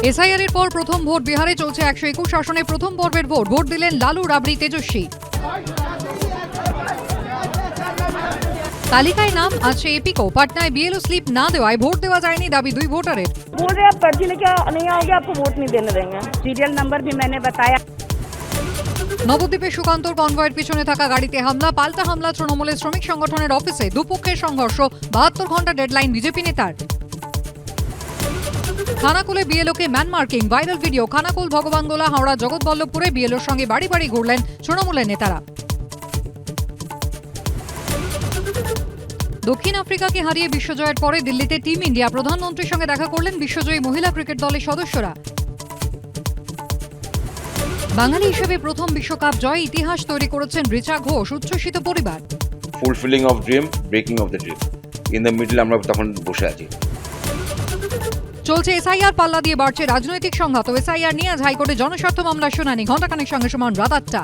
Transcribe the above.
SIR এর পর প্রথম ভোট বিহারে চলছে 121 আসনে প্রথম পর্বের ভোট দিলেন লালু রাবড়ি তেজস্বী। তালিকায় নাম আছে এপিকো। পাটনায় বিএলও স্লিপ না দেওয়ায় ভোট দেওয়া যায়নি দাবি দুই ভোটারের। बोल रहे आप पर्ची लेके नहीं आओगे आपको वोट नहीं देने देंगे। सीरियल नंबर भी मैंने बताया। নবদ্বীপে সুকান্তর কনভয়ের পিছনে থাকা গাড়িতে হামলা, পাল্টা হামলা তৃণমূলের শ্রমিক সংগঠনের অফিসে। দুপক্ষের সংঘর্ষ, 72 ঘন্টা ডেডলাইন বিজেপি নেতার। খানাকুলে বিএলওকে man marking, viral video. Khanakul, Bhagabangola, Howrah, জগৎবল্লভপুরে বিএলওর সঙ্গে বাড়ি বাড়ি ঘুরলেন তৃণমূলের নেতারা। দক্ষিণ আফ্রিকাকে হারিয়ে বিশ্বজয়ের পরে দিল্লিতে টিম ইন্ডিয়া। প্রধানমন্ত্রীর সঙ্গে দেখা করলেন বিশ্বজয়ী মহিলা ক্রিকেট দলের সদস্যরা। বাঙালি হিসেবে প্রথম বিশ্বকাপ জয়ে ইতিহাস তৈরি করেছেন রিচা ঘোষ, উচ্ছ্বসিত পরিবার। Fulfilling of dream, breaking of the dream, in the middle আমরা তখন বসে আছি। চলছে এসআইআর, পাল্লা দিয়ে বাড়ছে রাজনৈতিক সংঘাত। এসআইআর নিয়ে আজ হাইকোর্টে জনস্বার্থ মামলার শুনানি। ঘণ্টাখানেক সঙ্গে সমান রাত 8টা।